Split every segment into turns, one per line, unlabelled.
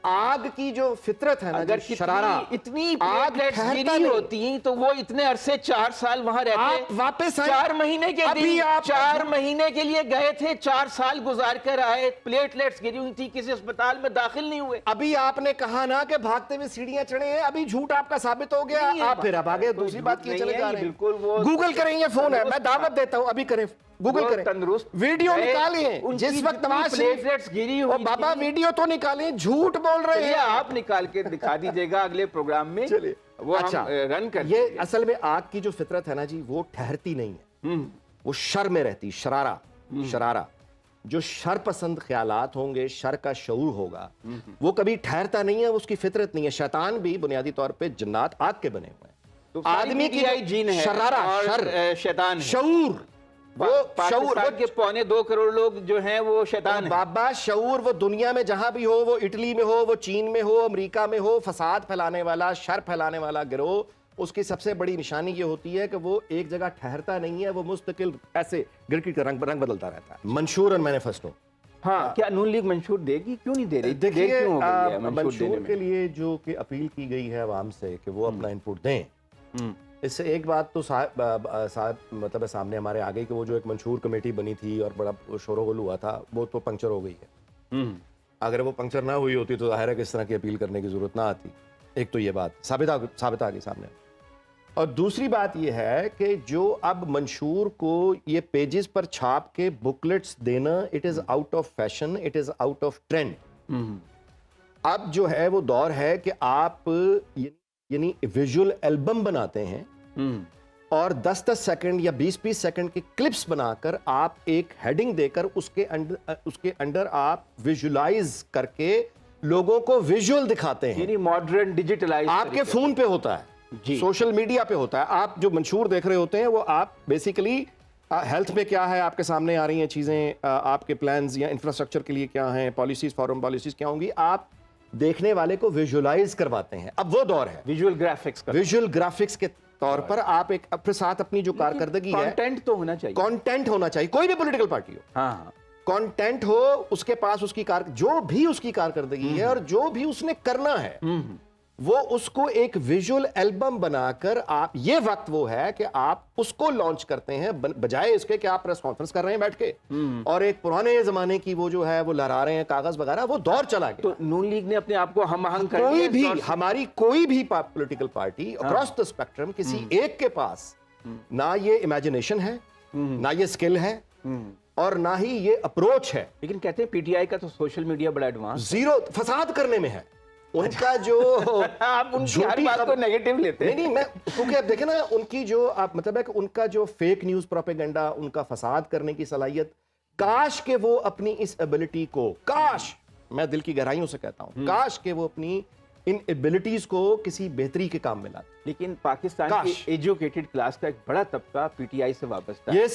آگ کی جو فطرت ہے نا،
اگر
شرارہ،
اتنی
آگ
پلیٹلیٹس
ٹھہرتا
گری
نہیں۔
ہوتی تو وہ اتنے عرصے 4 سال وہاں
آپ
رہتے،
واپس آئے،
4 مہینے کے
ابھی
دن
آپ
4 مہینے کے لیے گئے تھے، 4 سال گزار کر آئے، پلیٹلیٹس گری ہوئی تھی، کسی اسپتال میں داخل نہیں ہوئے۔
ابھی آپ نے کہا نا کہ بھاگتے ہوئے سیڑھیاں چڑھے ہیں، ابھی جھوٹ آپ کا ثابت ہو گیا،
نہیں ہے
آپ پھر اب آگے
کوئی
دوسری بات
جھوٹ
کیے
نہیں
چلے
ہے،
جا
یہ
رہے ہیں۔
بالکل وہ
گوگل کریں، یہ فون ہے، میں دعوت دیتا ہوں، ابھی کریں، گوگل
وہ
کریں،
تندرست
ویڈیو
ہے،
نکالیں
ان کی
جس وقت
جتنی
نواز شریف،
پلیٹلیٹس گری
او
ہوئی
بابا
تھی،
ویڈیو تو نکالیں، جھوٹ بول رہے
چلیے
ہیں
آپ نکال کے دکھا دیجئے گا اگلے پروگرام میں،
چلیے
وہ
اچھا
ہم رن کر
یہ اصل میں آگ کی جو فطرت ہے نا جی، وہ ٹھہرتی نہیں ہے، وہ شر میں رہتی، شرارہ جو شر پسند خیالات ہوں گے، شر کا شعور ہوگا، وہ کبھی ٹھہرتا نہیں ہے، اس کی فطرت نہیں ہے۔ شیطان بھی بنیادی طور پہ جنات آگ کے بنے ہوئے ہیں، آدمی کی
جین ہے
شرارہ،
اور
شر،
شیطان ہے۔
شعور، وہ شعور،
پاکستان کے 2.25 کروڑ لوگ جو ہیں وہ شیطان ہیں۔
بابا شعور وہ دنیا میں جہاں بھی ہو، وہ اٹلی میں ہو، وہ چین میں ہو، امریکہ میں ہو، فساد پھیلانے والا، شر پھیلانے والا گروہ، اس کی سب سے بڑی نشانی یہ ہوتی ہے کہ وہ ایک جگہ ٹھہرتا نہیں ہے، وہ مستقل ایسے گرکی کا رنگ بدلتا رہتا ہے۔ منشور اور مینیفیسٹو،
ہاں، کیا نون لیگ منشور دے گی؟ کیوں نہیں دے رہی؟
دیکھیے
دیر کیوں ہو گئی ہے منشور دینے
منشور
میں؟
کے لیے جو کہ اپیل کی گئی ہے عوام سے کہ وہ اپنا انپوٹ دیں، اس سے ایک بات تو صاحب مطلب سامنے ہمارے آ گئی کہ وہ جو ایک منشور کمیٹی بنی تھی اور بڑا شور و غل ہوا تھا، وہ تو پنکچر ہو گئی ہے۔ اگر وہ پنکچر نہ ہوئی ہوتی تو ظاہر ہے کہ اس طرح کی اپیل کرنے کی ضرورت نہ آتی۔ ایک تو یہ بات ثابت آ گئی سامنے، اور دوسری بات یہ ہے کہ جو اب منشور کو یہ پیجز پر چھاپ کے بکلیٹس دینا، it is out of fashion, it is out of trend. اب جو ہے وہ دور ہے کہ آپ یعنی ویژول البم بناتے ہیں اور 10 سیکنڈ یا 20 سیکنڈ کے کلپس بنا کر آپ ایک ہیڈنگ دے کر اس کے انڈر آپ ویژولائز کر کے لوگوں کو ویژول دکھاتے ہیں۔
یعنی ماڈرن ڈیجیٹلائز
آپ کے فون پہ ہوتا ہے، سوشل میڈیا پہ ہوتا ہے، آپ جو منشور دیکھ رہے ہوتے ہیں وہ آپ بیسیکلی ہیلتھ میں کیا ہے آپ کے سامنے آ رہی ہیں چیزیں، آپ کے پلانز یا انفراسٹرکچر کے لیے کیا ہیں، پالیسیز، فارم پالیسیز کیا ہوں گی، آپ دیکھنے والے کو ویژولائز کرواتے ہیں۔ اب وہ دور ہے
ویژول گرافکس کا،
ویژول گرافکس کے طور پر آپ ایک اپنے ساتھ اپنی جو کارکردگی ہے،
کانٹینٹ تو ہونا چاہیے،
کانٹینٹ ہونا چاہیے، کوئی بھی پولیٹیکل پارٹی ہو،
ہاں
کانٹینٹ ہو، اس کے پاس اس کی جو بھی اس کی کارکردگی ہے اور جو بھی اس نے کرنا ہے، وہ اس کو ایک ویژول البم بنا کر آپ، یہ وقت وہ ہے کہ آپ اس کو لانچ کرتے ہیں بجائے اس کے کہ آپ پریس کانفرنس کر رہے ہیں بیٹھ کے اور ایک پرانے زمانے کی وہ جو ہے وہ لہرا رہے ہیں کاغذ وغیرہ، وہ دور چلا گیا۔
تو نون لیگ نے اپنے آپ کو ہم آہنگ کر
کوئی
دیا
بھی ہماری کوئی بھی political party across the spectrum, کسی ایک کے پاس نہ یہ امیجنیشن ہے، نہ یہ اسکل ہے اور نہ ہی یہ اپروچ ہے۔
لیکن کہتے ہیں پی ٹی آئی کا تو سوشل میڈیا بڑا ایڈوانس،
زیرو فساد کرنے میں ہے ان کا جو
آپ ان کی ہر بات کو نیگیٹو لیتے ہیں۔
نہیں میں کیونکہ اب دیکھیں نا ان کی جو آپ مطلب ہے کہ ان کا جو فیک نیوز پروپیگنڈا، ان کا فساد کرنے کی صلاحیت، کاش کہ وہ اپنی اس ایبلٹی کو، کاش میں دل کی گہرائیوں سے کہتا ہوں، کاش کہ وہ اپنی ان ایبلٹیز کو کسی بہتری کے کام میں لاتے۔
لیکن پاکستان کی ایجوکیٹڈ کلاس کا ایک بڑا طبقہ پی ٹی آئی سے وابستہ ہے۔
یہ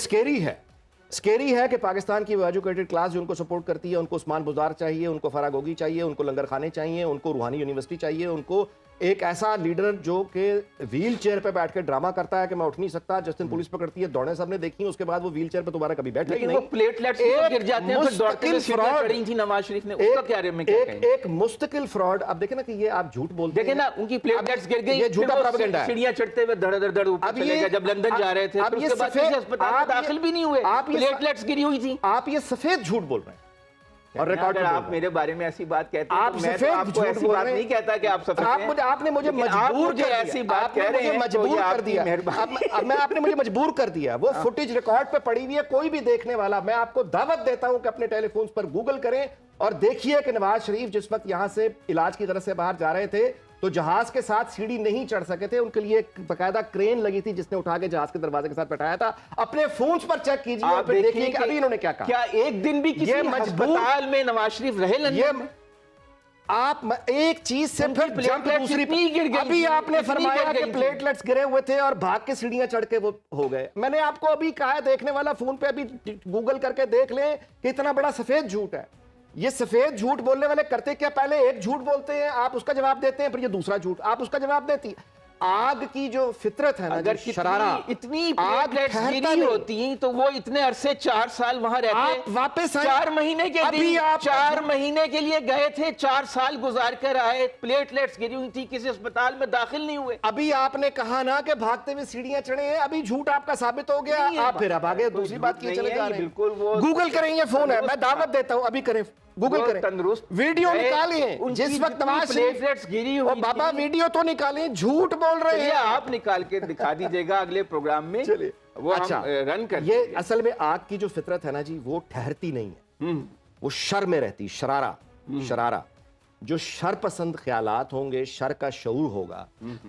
سکیری ہے کہ پاکستان کی وہ ایجوکیٹڈ کلاس جو ان کو سپورٹ کرتی ہے، ان کو عثمان بزدار چاہیے، ان کو فراگوگی چاہیے، ان کو لنگر خانے چاہیے، ان کو روحانی یونیورسٹی چاہیے، ان کو ایک ایسا لیڈر جو کہ ویل چیئر پہ بیٹھ کے ڈرامہ کرتا ہے کہ میں اٹھ نہیں سکتا، جس دن پولیس پکڑتی ہے دوڑنے سب نے دیکھی، اس کے بعد وہ ویل چیئر پہ دوبارہ کبھی بیٹھا ہی نہیں۔
وہ پلیٹلیٹس گر جاتے ہیں، پھر دوڑتے ہوئے سیڑھیاں چڑھی تھی نواز شریف نے، اس کا کیا میں کیا کہیں؟
ایک مستقل فراڈ۔ اب دیکھیں نا کہ یہ آپ جھوٹ بولتے ہیں،
دیکھیں نا ان کی پلیٹلیٹس گر گئی،
یہ جھوٹا پروپیگنڈا ہے،
سیڑھیاں چڑھتے ہوئے دڑ دڑ دڑ اوپر چلے گئے، جب لندن جا رہے تھے پھر اس کے بعد کسی ہسپتال میں داخل بھی نہیں ہوئے، پلیٹلیٹس گری ہوئی تھی۔
آپ یہ سفید جھوٹ بول رہے ہیں اور ریکارڈ
اگر آپ میرے بارے میں ایسی بات کہتے ہیں تو میں تو آپ کو ایسی بات نہیں کہتا کہ آپ سفید ہیں،
آپ نے مجھے مجبور کر
ایسی بات کہہ رہے ہیں،
مجبور کر دیا، آپ نے مجھے مجبور کر دیا۔ وہ فوٹیج ریکارڈ پہ پڑی ہوئی ہے، کوئی بھی دیکھنے والا، میں آپ کو دعوت دیتا ہوں کہ اپنے ٹیلی فونز پر گوگل کریں اور دیکھیے کہ نواز شریف جس وقت یہاں سے علاج کی غرض سے باہر جا رہے تھے تو جہاز کے ساتھ سیڑھی نہیں چڑھ سکے تھے، ان کے لیے ایک باقاعدہ کرین لگی تھی جس نے اٹھا کے جہاز کے دروازے کے ساتھ بٹھایا تھا۔ اپنے فونز پر چیک کیجئے اور پھر دیکھیے کہ ابھی انہوں نے کیا کہا۔
کیا ایک دن بھی کسی ہسپتال میں نواز شریف رہے لندن میں؟
آپ ایک چیز سے پھر جمپ دوسری، ابھی آپ نے فرمایا کہ پلیٹلیٹس گرے ہوئے تھے اور بھاگ کے سیڑھیاں چڑھ کے وہ ہو گئے۔ میں نے آپ کو ابھی کہا ہے دیکھنے والا فون پہ ابھی گوگل کر کے دیکھ لیں کہ اتنا بڑا سفید جھوٹ ہے۔ یہ سفید جھوٹ بولنے والے کرتے کیا؟ پہلے ایک جھوٹ بولتے ہیں، آپ اس کا جواب دیتے ہیں، پھر یہ دوسرا جھوٹ آپ اس کا جواب دیتی ہیں۔ آگ کی جو فطرت ہے نا،
اگر
شرارہ،
اتنی پلیٹلیٹس گری ہوتی تو وہ اتنے عرصے 4 سال وہاں رہتے.
آپ واپس
4 مہینے کے دن 4 مہینے کے لیے گئے تھے, 4 سال گزار کر آئے, پلیٹلیٹس گری ہوئی تھی, کسی اسپتال میں داخل نہیں ہوئے.
ابھی آپ نے کہا نا کہ بھاگتے ہوئے سیڑھیاں چڑھے ہیں, ابھی جھوٹ آپ کا ثابت ہو گیا, آپ پھر اب آگے دوسری بات کی چلے جا رہے ہیں.
بالکل وہ
گوگل کریں, یہ فون ہے, میں دعوت دیتا ہوں, ابھی کریں, گوگل کریں,
تندرست
ویڈیو نکالیں جس وقت نواز
پلیٹلیٹس گری ہوئی.
بابا ویڈیو تو نکالیں, جھوٹ بول رہے ہیں
آپ, نکال کے دکھا دیجئے گا اگلے پروگرام میں, وہ ہم رن کر.
یہ اصل میں آگ کی جو فطرت ہے نا جی, وہ ٹھہرتی نہیں ہے, وہ شر میں رہتی, شرارہ. جو شر پسند خیالات ہوں گے, شر کا شعور ہوگا,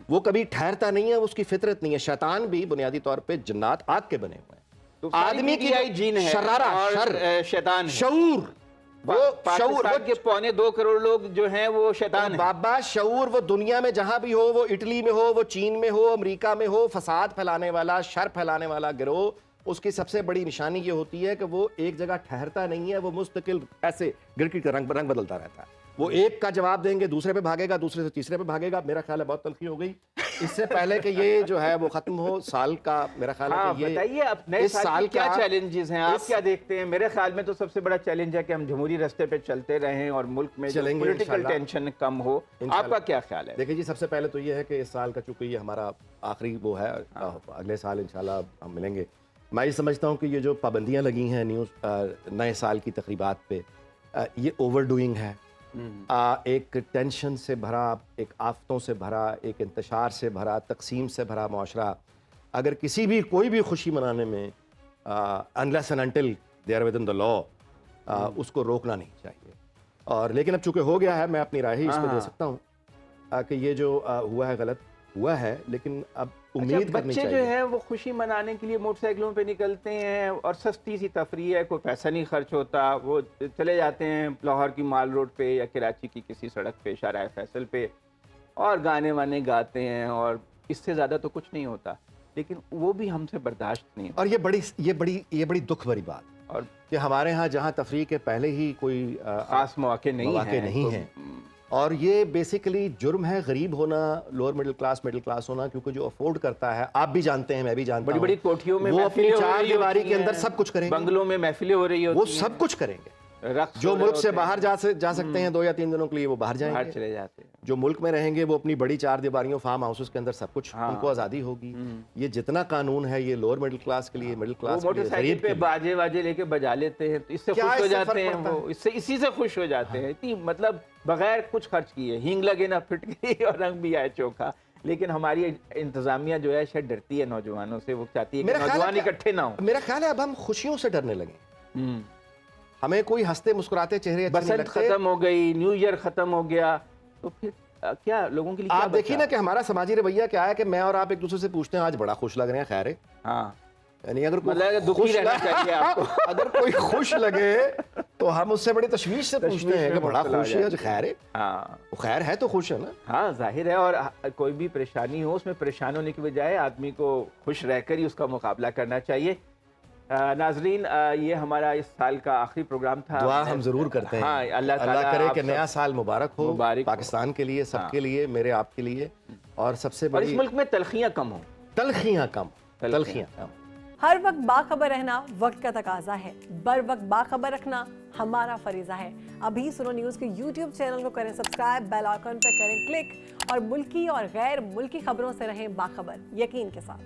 وہ کبھی ٹھہرتا نہیں ہے, اس کی فطرت نہیں ہے. شیطان بھی بنیادی طور پہ جنات آگ کے بنے ہوئے ہیں. آدمی کی
جین ہے
شرارہ, شر,
شیطان,
شعور, وہ شعور,
کے 2.25 کروڑ لوگ جو ہیں وہ شیطان ہیں.
بابا شعور وہ دنیا میں جہاں بھی ہو, وہ اٹلی میں ہو, وہ چین میں ہو, امریکہ میں ہو, فساد پھیلانے والا, شر پھیلانے والا گروہ, اس کی سب سے بڑی نشانی یہ ہوتی ہے کہ وہ ایک جگہ ٹھہرتا نہیں ہے, وہ مستقل ایسے گرکی کا رنگ بدلتا رہتا ہے. وہ ایک کا جواب دیں گے, دوسرے پہ بھاگے گا, دوسرے سے تیسرے پہ بھاگے گا. میرا خیال ہے بہت تلخی ہو گئی. اس سے پہلے کہ یہ جو ہے وہ ختم ہو سال کا, میرا خیال ہے کہ یہ
بتائیے اب نئے سال کیا چیلنجز ہیں, آپ کیا دیکھتے ہیں؟ میرے خیال میں تو سب سے بڑا چیلنج ہے کہ ہم جمہوری راستے پہ چلتے رہیں اور ملک میں پولیٹیکل ٹینشن کم ہو. آپ کا کیا خیال ہے؟
دیکھیں جی, سب سے پہلے تو یہ ہے کہ اس سال کا چونکہ یہ ہمارا آخری وہ ہے, اگلے سال انشاءاللہ ہم ملیں گے. میں یہ سمجھتا ہوں کہ یہ جو پابندیاں لگی ہیں نئے سال کی تقریبات پہ, یہ اوور ڈوئنگ ہے. ایک ٹینشن سے بھرا, ایک آفتوں سے بھرا, ایک انتشار سے بھرا, تقسیم سے بھرا معاشرہ, اگر کسی بھی کوئی بھی خوشی منانے میں unless and until they are within the law, اس کو روکنا نہیں چاہیے. اور لیکن اب چونکہ ہو گیا ہے, میں اپنی رائے ہی اس پہ دے سکتا ہوں کہ یہ جو ہوا ہے غلط ہوا ہے, لیکن اب امید کرنی چاہیے.
بچے جو ہیں وہ خوشی منانے کے لیے موٹر سائیکلوں پہ نکلتے ہیں اور سستی سی تفریح ہے, کوئی پیسہ نہیں خرچ ہوتا, وہ چلے جاتے ہیں لاہور کی مال روڈ پہ یا کراچی کی کسی سڑک پہ, شارع فیصل پہ, اور گانے وانے گاتے ہیں, اور اس سے زیادہ تو کچھ نہیں ہوتا. لیکن وہ بھی ہم سے برداشت نہیں.
اور یہ بڑی دکھ بھری بات, اور کہ ہمارے ہاں جہاں تفریح کے پہلے ہی کوئی
خاص مواقع نہیں ہیں,
اور یہ بیسیکلی جرم ہے غریب ہونا, لوور مڈل کلاس ہونا, کیونکہ جو افورڈ کرتا ہے, آپ بھی جانتے ہیں, میں بھی جانتا ہوں,
بڑی بڑی کوٹھیوں میں
وہ اپنی 4 دیواری کے اندر سب کچھ کریں گے,
بنگلوں میں محفلیں ہو رہی ہوتی ہیں,
وہ سب کچھ کریں گے. جو ملک سے باہر جا سکتے ہیں 2 یا 3 دنوں کے لیے, وہ باہر جائیں گے,
چلے جاتے ہیں.
جو ملک میں رہیں گے وہ اپنی بڑی 4 دیواریوں, فارم ہاؤسز کے اندر سب کچھ, ان کو آزادی ہوگی. یہ جتنا قانون ہے یہ لوور مڈل کلاس کے لیے, مڈل کلاس کے لیے,
موٹر سائیکل پہ باجے واجے لے کے بجا لیتے ہیں, تو اس سے خوش ہو جاتے ہیں, وہ اسی سے خوش ہو جاتے ہیں, اتنی مطلب بغیر کچھ خرچ کیے, ہینگ لگے نہ پھٹ گئی اور رنگ بھی آئے چوکھا. لیکن ہماری انتظامیہ جو ہے شاید ڈرتی ہے نوجوانوں سے, وہ چاہتی ہے کہ نوجوان اکٹھے نہ ہوں.
میرا خیال ہے اب ہم خوشیوں سے ڈرنے لگے. ہمیں کوئی ہنستے مسکراتے چہرے اچھے نہیں لگتے.
بسنت ختم ہو گئی, نیو ایئر ختم ہو گیا, تو پھر کیا لوگوں کے لیے
آپ دیکھیے نا کہ ہمارا سماجی رویہ کیا ہے کہ میں اور آپ ایک دوسرے سے پوچھتے ہیں آج بڑا خوش لگ رہے ہیں, خیر ہے,
ہاں,
یعنی اگر
کوئی
کوئی خوش لگے تو ہم اس سے بڑی تشویش سے پوچھتے ہیں کہ بڑا خوش ہے, خیر ہے,
ہاں
خیر ہے تو خوش ہے نا.
ہاں ظاہر ہے, اور کوئی بھی پریشانی ہو اس میں پریشان ہونے کی بجائے آدمی کو خوش رہ کر ہی اس کا مقابلہ کرنا چاہیے. ناظرین, یہ ہمارا اس سال کا آخری پروگرام تھا.
دعا ہم ضرور کرتے ہیں,
ہاں, اللہ
کرے کہ نیا سال مبارک ہو پاکستان کے لیے, سب کے لیے, میرے آپ کے لیے, اور سب سے بڑی
اس ملک میں تلخیاں کم ہوں.
تلخیاں کم.
ہر وقت باخبر رہنا وقت کا تقاضا ہے, بر وقت باخبر رکھنا ہمارا فریضہ ہے. ابھی سنو نیوز کے YouTube چینل کو کریں سبسکرائب, بیل آئیکن پر کریں کلک, اور ملکی اور غیر ملکی خبروں سے رہیں باخبر, یقین کے ساتھ.